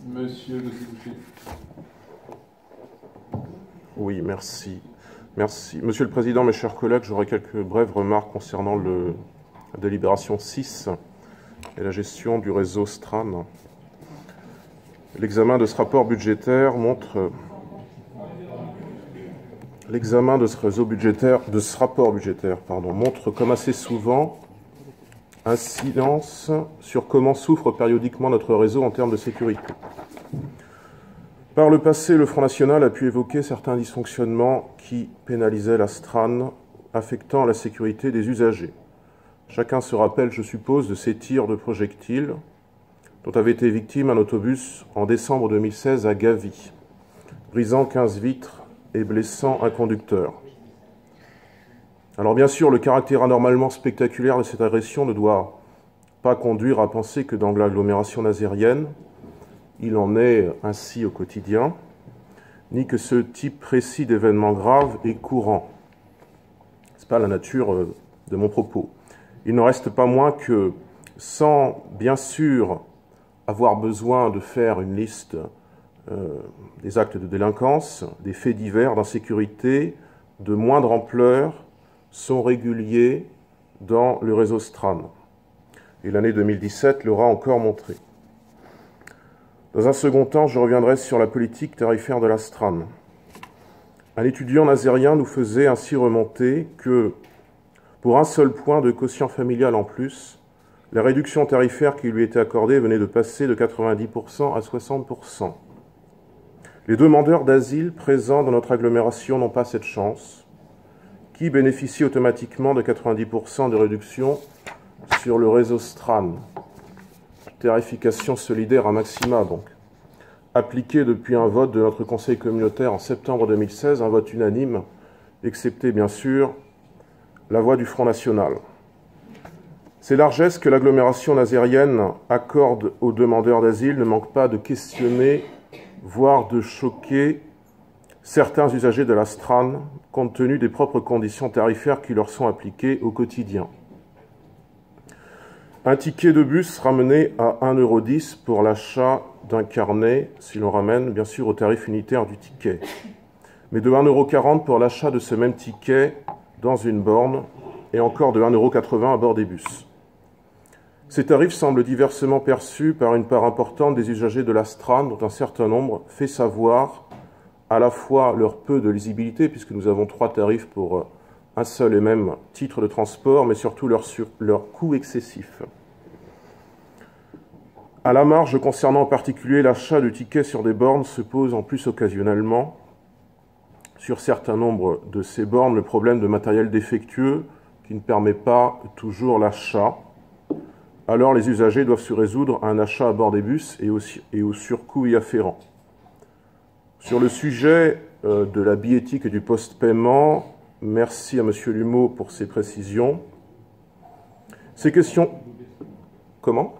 Monsieur Le Sédouché. Oui, merci. Merci. Monsieur le Président, mes chers collègues, j'aurai quelques brèves remarques concernant la délibération 6 et la gestion du réseau STRAN. L'examen de ce rapport budgétaire montre... L'examen de ce rapport budgétaire, montre comme assez souvent un silence sur comment souffre périodiquement notre réseau en termes de sécurité. Par le passé, le Front National a pu évoquer certains dysfonctionnements qui pénalisaient la STRAN, affectant la sécurité des usagers. Chacun se rappelle, je suppose, de ces tirs de projectiles dont avait été victime un autobus en décembre 2016 à Gavy, brisant 15 vitres et blessant un conducteur. Alors bien sûr, le caractère anormalement spectaculaire de cette agression ne doit pas conduire à penser que dans l'agglomération nazérienne, il en est ainsi au quotidien, ni que ce type précis d'événements graves est courant. Ce n'est pas la nature de mon propos. Il n'en reste pas moins que, sans bien sûr avoir besoin de faire une liste des actes de délinquance, des faits divers d'insécurité de moindre ampleur sont réguliers dans le réseau STRAN. Et l'année 2017 l'aura encore montré. Dans un second temps, je reviendrai sur la politique tarifaire de la STRAN. Un étudiant nazérien nous faisait ainsi remonter que, pour un seul point de quotient familial en plus, la réduction tarifaire qui lui était accordée venait de passer de 90% à 60%. Les demandeurs d'asile présents dans notre agglomération n'ont pas cette chance, qui bénéficie automatiquement de 90% de réduction sur le réseau STRAN. Tarification solidaire à maxima, donc. Appliquée depuis un vote de notre conseil communautaire en septembre 2016, un vote unanime, excepté bien sûr la voix du Front National. Ces largesses que l'agglomération nazérienne accorde aux demandeurs d'asile ne manquent pas de questionner, voire de choquer certains usagers de la STRAN, compte tenu des propres conditions tarifaires qui leur sont appliquées au quotidien. Un ticket de bus ramené à 1,10 € pour l'achat d'un carnet, si l'on ramène bien sûr au tarif unitaire du ticket, mais de 1,40 € pour l'achat de ce même ticket dans une borne, et encore de 1,80 € à bord des bus. Ces tarifs semblent diversement perçus par une part importante des usagers de la STRAN, dont un certain nombre fait savoir à la fois leur peu de lisibilité, puisque nous avons 3 tarifs pour un seul et même titre de transport, mais surtout leur coût excessif. À la marge, concernant en particulier l'achat de tickets sur des bornes, se pose en plus occasionnellement, sur certains nombres de ces bornes, le problème de matériel défectueux qui ne permet pas toujours l'achat. Alors les usagers doivent se résoudre à un achat à bord des bus et au surcoût y afférent. Sur le sujet de la billettique et du post-paiement, merci à M. Lumeau pour ses précisions. Ces questions... Comment ?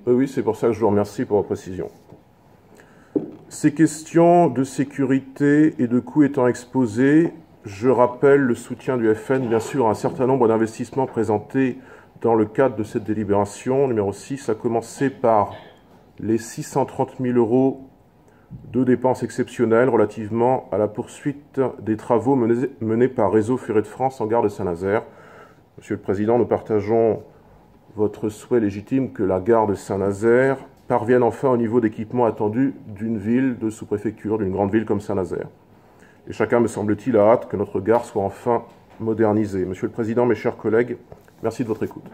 Oui, c'est pour ça que je vous remercie pour vos précisions. Ces questions de sécurité et de coûts étant exposées, je rappelle le soutien du FN, bien sûr, à un certain nombre d'investissements présentés dans le cadre de cette délibération, numéro 6, à commencer par les 630 000 € de dépenses exceptionnelles relativement à la poursuite des travaux menés par Réseau Ferré de France en gare de Saint-Nazaire. Monsieur le Président, nous partageons votre souhait légitime que la gare de Saint-Nazaire parvienne enfin au niveau d'équipement attendu d'une ville de sous-préfecture, d'une grande ville comme Saint-Nazaire. Et chacun, me semble-t-il, a hâte que notre gare soit enfin modernisée. Monsieur le Président, mes chers collègues, merci de votre écoute.